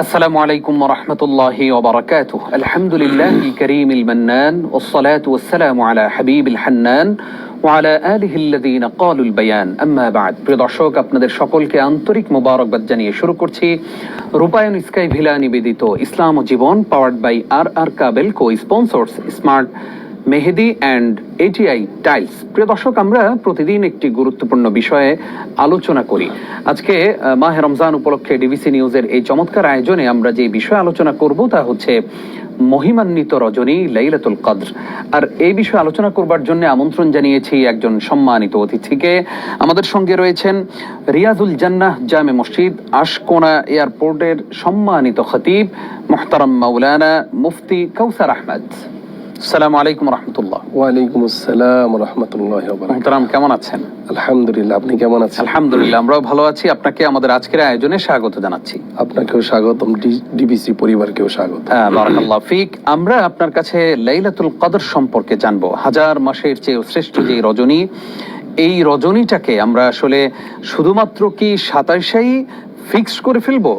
السلام عليكم ورحمة الله وبركاته. الحمد لله الكريم المنان والصلاة والسلام على حبيب الحنان وعلى آله الذين قالوا البيان أما بعد. প্রিয় দর্শক, আপনাদের সকলকে আন্তরিক মোবারকবাদ জানিয়ে শুরু করছি রূপায়ণ স্কাই ভিলা নিবেদিত ইসলাম ও জীবন, পাওয়ার্ড বাই আর কাবেল, co sponsors smart Mehedi and ATI tiles. প্রিয় দর্শক, আমরা প্রতিদিন একটি গুরুত্বপূর্ণ বিষয়ে আলোচনা করি। আজকে মাহে রমজান উপলক্ষে ডিবিসি নিউজের এই চমৎকার আয়োজনে আমরা যে বিষয়ে আলোচনা করব তা হচ্ছে মহিমান্বিত রজনী লাইলাতুল কদর। আর এই বিষয়ে আলোচনা করবার জন্য আমন্ত্রণ জানিয়েছি একজন সম্মানিত অতিথিকে। আমাদের সঙ্গে রয়েছেন রিয়াজুল জান্নাহ জামে মসজিদ আশকোনা এয়ারপোর্টের সম্মানিত খতিব মুহতারাম মাওলানা মুফতি কাউসার আহমদ। আসসালামু আলাইকুম রহমতুল্লাহ। ওয়ালাইকুম আসসালাম রহমতুল্লাহ। মুহতারাম, কেমন আছেন? আলহামদুলিল্লাহ, আপনি কেমন আছেন? আলহামদুলিল্লাহ, আমরাও ভালো আছি। আপনাকে আমাদের আজকের আয়োজনে স্বাগত জানাচ্ছি। আপনাকেও স্বাগতম, ডিবিসি পরিবারকেও স্বাগত। বারাকাল্লাহ ফিক। আমরা আপনার কাছে লাইলাতুল কদর সম্পর্কে জানবো। হাজার মাসের চেয়ে শ্রেষ্ঠ যে রজনী, এই রজনীটাকে আমরা আসলে শুধুমাত্র কি 27 ফিক্সড করে ফেলবো,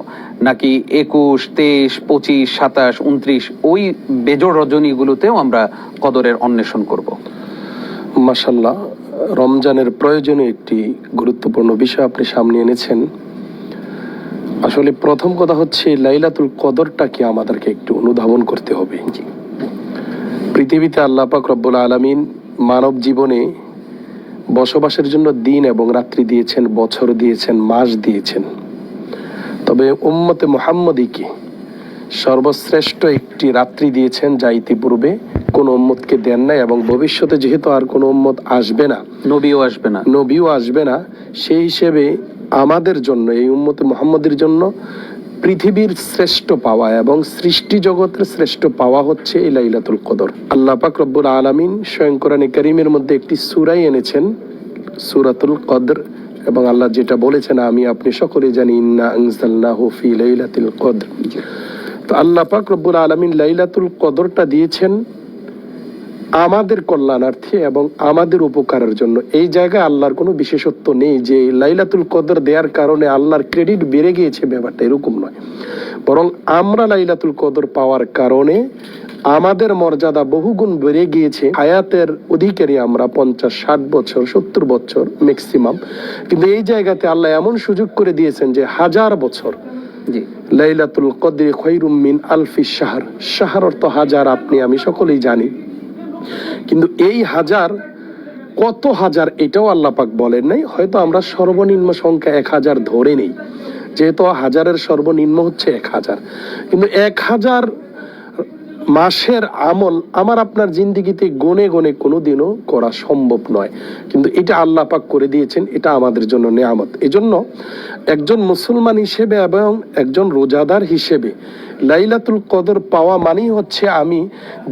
নাকি 21, 23, 25, 27, 29 ওই বেজোড় রজনীগুলোতেও আমরা কদরের অন্বেষণ করব? মাশাআল্লাহ, রমজানের প্রয়োজনীয় একটি গুরুত্বপূর্ণ বিষয় আপনি সামনে এনেছেন। আসলে প্রথম কথা হচ্ছে লাইলাতুল কদরটাকে আমাদেরকে একটু অনুধাবন করতে হবে। পৃথিবীতে আল্লাহ পাক রব্বুল আলামিন মানব জীবনে বসবাসের জন্য দিন এবং রাত্রি দিয়েছেন, বছর দিয়েছেন, মাস দিয়েছেন। তবে উম্মতে মুহাম্মদীকে সর্বশ্রেষ্ঠ একটি রাত্রি দিয়েছেন, যা ইতিপূর্বে কোন উম্মতকে দেন নাই, এবং ভবিষ্যতে যেহেতু আর কোন উম্মত আসবে না, নবীও আসবে না, সেই হিসেবে আমাদের জন্য, এই উম্মতে মুহাম্মদের জন্য পৃথিবীর শ্রেষ্ঠ পাওয়া এবং সৃষ্টি জগতের শ্রেষ্ঠ পাওয়া হচ্ছে এই লাইলাতুল কদর। আল্লাহ পাক রব্বুল আলামিন স্বয়ং কোরআনে কারীমের মধ্যে একটি সূরা এনেছেন, সূরাতুল কদর, এবং আল্লাহ যেটা বলেছেন আমি আপনি সকলে জানি, ইন্না আনজালনাহু ফি লাইলাতুল কদর। তো আল্লাহ পাক রব্বুল আলামিন লাইলাতুল কদরটা দিয়েছেন আমাদের কল্যাণার্থে এবং আমাদের উপকারের জন্য। এই জায়গায় আল্লাহর কোনো বিশেষত্ব নেই যে লাইলাতুল কদর দেওয়ার কারণে আল্লাহর ক্রেডিট বেড়ে গিয়েছে, ব্যাপারটা এরকম নয়। বরং আমরা লাইলাতুল কদর পাওয়ার কারণে আমাদের মর্যাদা বহুগুণ বেড়ে গিয়েছে। হায়াতের অধিকারী আমরা 50, 60 বছর, 70 বছর ম্যাক্সিমাম, কিন্তু এই জায়গাতে আল্লাহ এমন সুযোগ করে দিয়েছেন যে 1000 বছর। লাইলাতুল কদরি খায়রুম মিন আলফি শাহর। শাহর অর্থ হাজার, আপনি আমি সকলেই জানি, কিন্তু এই হাজার কত হাজার এটাও আল্লাহ পাক বলেন নাই। হয়তো আমরা সর্বনিম্ন সংখ্যা 1000 ধরে নেই, যেহেতু হাজারের সর্বনিম্ন হচ্ছে 1000, কিন্তু 1000 মাসের আমল আমার আপনার জিন্দিগিতে গনে গনে কোনোদিনও করা সম্ভব নয়, কিন্তু এটা আল্লাহ পাক করে দিয়েছেন। এটা আমাদের জন্য নেয়ামত। এজন্য একজন মুসলমান হিসেবে এবং একজন রোজাদার হিসেবে লাইলাতুল কদর পাওয়া মানেই হচ্ছে আমি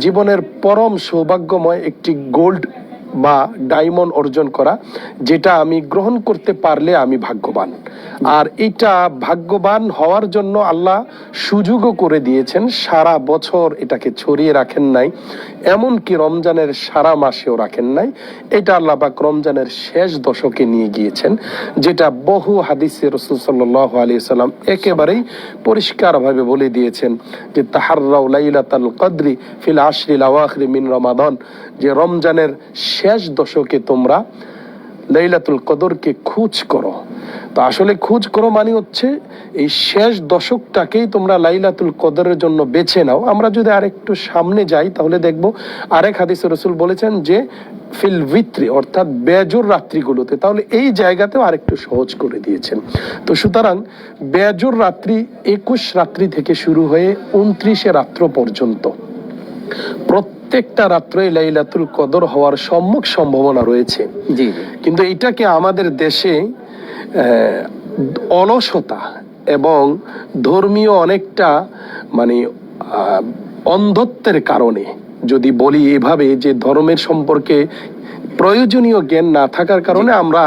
জীবনের পরম সৌভাগ্যময় একটি গোল্ড বা ডায়মন্ড অর্জন করা, যেটা আমি গ্রহণ করতে পারলে আমি ভাগ্যবান। আর এটা ভাগ্যবান হওয়ার জন্য আল্লাহ সুযোগও করে দিয়েছেন, সারা বছর এটাকে ছড়িয়ে রাখেন নাই, এমনকি রমজানের সারা মাসেও রাখেন নাই। এটা আল্লাহ পাক রমজানের শেষ দশকে নিয়ে গিয়েছেন, যেটা বহু হাদিসে রাসূল সাল্লাল্লাহু আলাইহি সাল্লাম একেবারেই পরিষ্কারভাবে বলে দিয়েছেন যে তাহাররাউ লাইলাতুল কদরি ফিল আশরিল আওয়াখির মিন রমাদান, যে রমজানের শেষ দশকে তোমরা লাইলাতুল কদরকে খোঁজ করো। তো আসলে খোঁজ করো মানে হচ্ছে এই শেষ দশকটাকেই তোমরা লাইলাতুল কদরের জন্য বেছে নাও। আমরা যদি আরেকটু সামনে যাই তাহলে দেখবো আরেক হাদিসে রাসূল বলেছেন যে ফিল ভিত্রি, অর্থাৎ বেজোর রাত্রিগুলোতে। তাহলে এই জায়গাতেও আরেকটু সহজ করে দিয়েছেন। তো সুতরাং বেজোর রাত্রি 21 রাত্রি থেকে শুরু হয়ে 29 রাত্র পর্যন্ত প্রত্যেকটা রাত্রে লাইলাতুল কদর হওয়ার সম্মুখ সম্ভাবনা রয়েছে। কিন্তু এটাকে আমাদের দেশে অলসতা এবং ধর্মীয় অনেকটা মানে অন্ধত্বের কারণে, যদি বলি এভাবে, যে ধর্মের সম্পর্কে প্রয়োজনীয় জ্ঞান না থাকার কারণে আমরা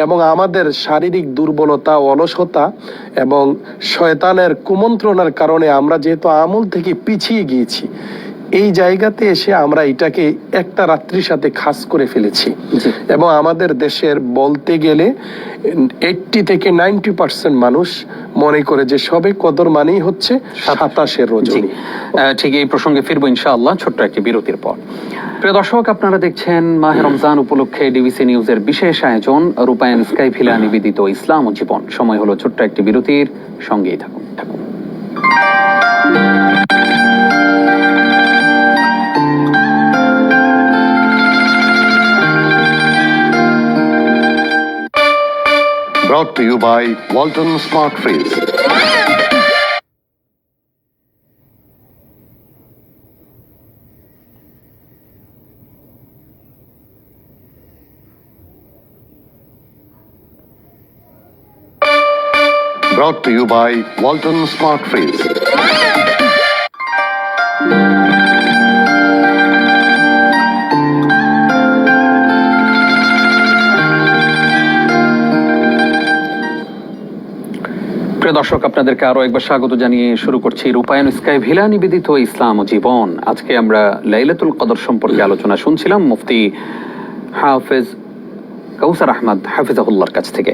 এবং আমাদের শারীরিক দুর্বলতা, অলসতা এবং শয়তানের কুমন্ত্রণার কারণে আমরা যেহেতু আমল থেকে পিছিয়ে গিয়েছি, এই জায়গাতে এসে আমরা এটাকে একটা রাত্রির সাথে খাস করে ফেলেছি। জি। এবং আমাদের দেশের বলতে গেলে 80 থেকে 90% মানুষ মনে করে যে সবে কদর মানেই হচ্ছে 27 রজনী। ঠিক এই প্রসঙ্গে ফিরবো ইনশাআল্লাহ ছোট্ট একটি বিরতির পর। প্রিয় দর্শক, আপনারা দেখছেন মাহে রমজান উপলক্ষে ডিবিসি নিউজের বিশেষ আয়োজন রূপায়ণ স্কাই ভিলা নিবেদিত ইসলাম ও জীবন। সময় হলো ছোট্ট একটি বিরতির, সঙ্গেই থাকুন। Brought to you by Walton Smart Freeze. Brought to you by Walton Smart Freeze. প্রিয় দর্শক, আপনাদেরকে আরো একবার স্বাগত জানিয়ে শুরু করছি রূপায়ণ স্কাই ভিলা নিবেদিত ইসলাম ও জীবন। আজকে আমরা লাইলাতুল কদর সম্পর্কে আলোচনা শুনছিলাম মুফতি হাফেজ কাউসার আহমদ হাফিজাহুল্লাহর কাছ থেকে।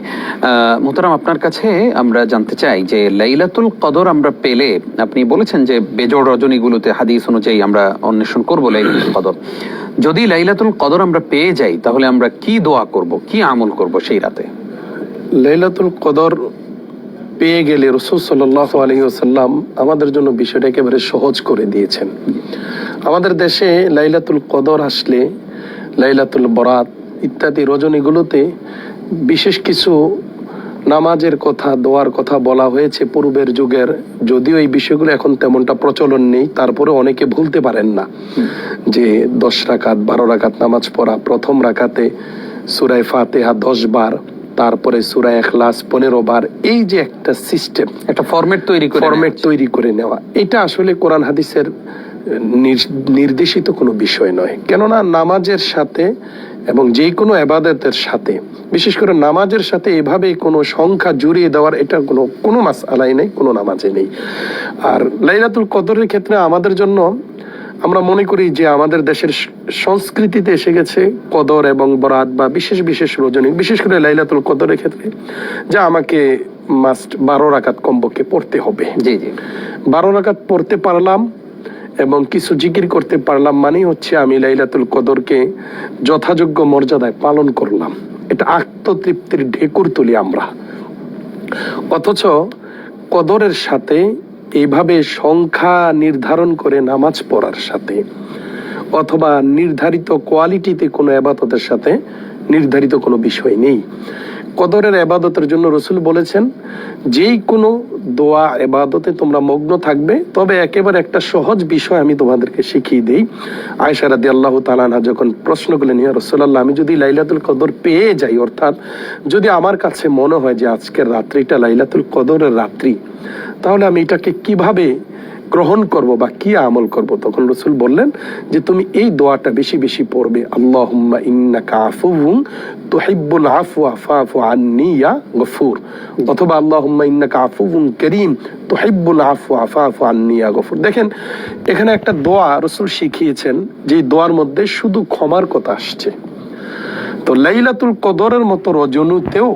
মোহতারাম, আপনার কাছে আমরা জানতে চাই যে লাইলাতুল কদর আমরা পেলে, আপনি বলেছেন যে বেজোড় রজনীগুলোতে হাদিস অনুযায়ী আমরা অন্বেষণ করবো লাইলাতুল কদর। যদি লাইলাতুল কদর আমরা পেয়ে যাই তাহলে আমরা কি দোয়া করব, কি আমল করব সেই রাতে? লাইলাতুল কদর পেয়ে গেলে রাসূল সাল্লাল্লাহু আলাইহি ওয়াসাল্লাম আমাদের জন্য বিষয়টা একেবারে সহজ করে দিয়েছেন। আমাদের দেশে লাইলাতুল কদর আসলে, লাইলাতুল বরাত ইত্যাদি রজনীগুলোতে বিশেষ কিছু নামাজের কথা, দোয়ার কথা বলা হয়েছে পূর্বের যুগের। যদিও এই বিষয়গুলো এখন তেমনটা প্রচলন নেই, তারপরে অনেকে ভুলতে পারেন না যে 10 রাকাত 12 রাকাত নামাজ পড়া, প্রথম রাকাতে সূরা ফাতিহা 10 বার, তারপরে সূরা ইখলাস 15 বার, এই যে একটা সিস্টেম, একটা ফরম্যাট তৈরি করে নেওয়া, এটা আসলে কোরআন হাদিসের নির্দেশিত কোনো বিষয় নয়। কেননা নামাজের সাথে এবং যে কোনো ইবাদতের সাথে, বিশেষ করে নামাজের সাথে এভাবে কোনো সংখ্যা জুড়িয়ে দেওয়ার এটা কোনো মাসআলাই নেই, কোনো নামাজে নেই। আর লাইলাতুল কদরের ক্ষেত্রে আমাদের জন্য আমরা মনে করি যে আমাদের দেশের সংস্কৃতিতে এসে গেছে কদর এবং বরাত বা বিশেষ বিশেষ রজনী, বিশেষ করে লাইলাতুল কদরের ক্ষেত্রে যা আমাকে মাস্ট 12 রাকাত কমপক্ষে পড়তে হবে। জি জি, 12 রাকাত পড়তে পারলাম এবং কিছু জিকির করতে পারলাম মানেই হচ্ছে আমি লাইলাতুল কদরকে যথাযোগ্য মর্যাদায় পালন করলাম। এটা আত্মতৃপ্তির ঢেকুর তুলি আমরা। অথচ কদরের সাথে এইভাবে সংখ্যা নির্ধারণ করে নামাজ পড়ার সাথে অথবা নির্ধারিত কোয়ালিটিতে কোনো ইবাদতের সাথে নির্ধারিত কোনো বিষয় নেই। কদরের ইবাদতের জন্য রাসূল বলেছেন যেই কোনো দোয়া ইবাদতে তোমরা মগ্ন থাকবে, তবে একেবারে একটা সহজ বিষয় আমি তোমাদেরকে শিখিয়ে দেই। আয়েশা রাদিয়াল্লাহু তাআলা আনহা যখন প্রশ্ন করলেন, ইয়া রাসূলুল্লাহ, আমি যদি লাইলাতুল কদর পেয়ে যাই, অর্থাৎ যদি আমার কাছে মনে হয় যে আজকের রাত্রিটা লাইলাতুল কদরের রাত্রি, তাহলে আমি এটাকে কিভাবে গ্রহণ করব বা কি আমল করব? তখন রাসূল বললেন যে তুমি এই দোয়াটা বেশি বেশি পড়বে, আল্লাহুম্মা ইন্নাকা আফুউন তুহিব্বুল আফওয়া ফাফু আন্নি ইয়া গফুর, অথবা আল্লাহুম্মা ইন্নাকা আফুউন কারীম তুহিব্বুল আফওয়া ফাফু আন্নি ইয়া গফুর। দেখেন, এখানে একটা দোয়া রাসূল শিখিয়েছেন যে দোয়ার মধ্যে শুধু ক্ষমার কথা আসছে। তো লাইলাতুল কদরের মতো রজনীতেও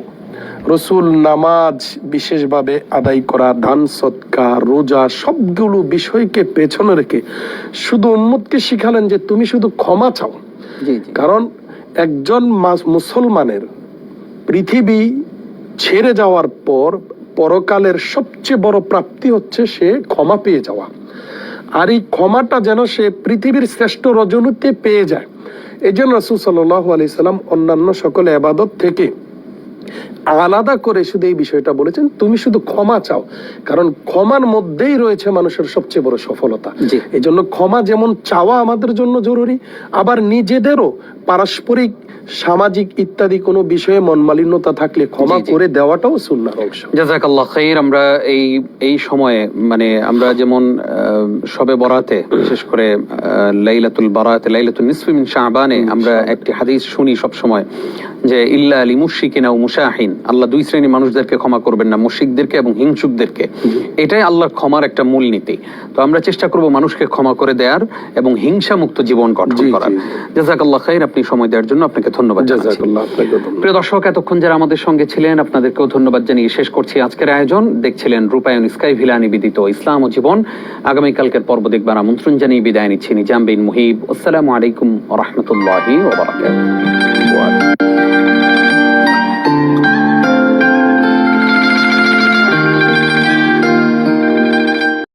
রাসূল নামাজ বিশেষভাবে আদায় করা, দান সদকা, রোজা সবগুলো বিষয়কে পেছনে রেখে শুধু উম্মতকে শিখালেন যে তুমি শুধু ক্ষমা চাও। কারণ একজন মুসলমানের পৃথিবী ছেড়ে যাওয়ার পর পরকালের সবচেয়ে বড় প্রাপ্তি হচ্ছে সে ক্ষমা পেয়ে যাওয়া। আর এই ক্ষমাটা যেন সে পৃথিবীর শ্রেষ্ঠ রজনীতে পেয়ে যায়, এই জন্য রাসূল সাল্লাল্লাহু আলাইহি সাল্লাম অন্যান্য সকল ইবাদত থেকে আলাদা করে শুধু এই বিষয়টা বলেছেন, তুমি শুধু ক্ষমা চাও। কারণ ক্ষমার মধ্যেই রয়েছে মানুষের সবচেয়ে বড় সফলতা। এই জন্য ক্ষমা যেমন চাওয়া আমাদের জন্য জরুরি, আবার নিজেদেরও পারস্পরিক সামাজিক ইত্যাদি কোনো বিষয়ে মনমালিন্যতা থাকলে ক্ষমা করে দেওয়াটাও সুন্নাহর অংশ। জাযাকাল্লাহ খাইর। আমরা এই সময়ে মানে আমরা যেমন শবে বরাতে, বিশেষ করে লাইলাতুল বারাত, লাইলাতুন নিসফি মিন শাবানে আমরা একটি হাদিস শুনি সব সময় যে ইল্লা আলী মুশরিকিনা ও মুশাহিন, আল্লাহ দুই শ্রেণীর মানুষদেরকে ক্ষমা করবেন না, মুশরিকদেরকে এবং হিংসুকদেরকে। এটাই আল্লাহর ক্ষমার একটা মূলনীতি। তো আমরা চেষ্টা করব মানুষকে ক্ষমা করে দেওয়ার এবং হিংসা মুক্ত জীবন গঠন করার। জাযাকাল্লাহ খাইর, আপনি সময় দেওয়ার জন্য আপনাকে ধন্যবাদ জানাচ্ছি। জাযাকাল্লাহ, আপনাকে ধন্যবাদ। প্রিয় দর্শক, এতক্ষণ যারা আমাদের সঙ্গে ছিলেন আপনাদেরকেও ধন্যবাদ জানিয়ে শেষ করছি আজকের আয়োজন। দেখছিলেন রূপায়ণ স্কাই ভিলা নিবেদিত ইসলাম ও জীবন। আগামীকালকের পর্ব দেখবার আমন্ত্রণ জানিয়ে বিদায় নিচ্ছি নিজাম বিন মুহিব। আসসালামু আলাইকুম ওয়া রাহমাতুল্লাহি ওয়া বারাকাতুহু।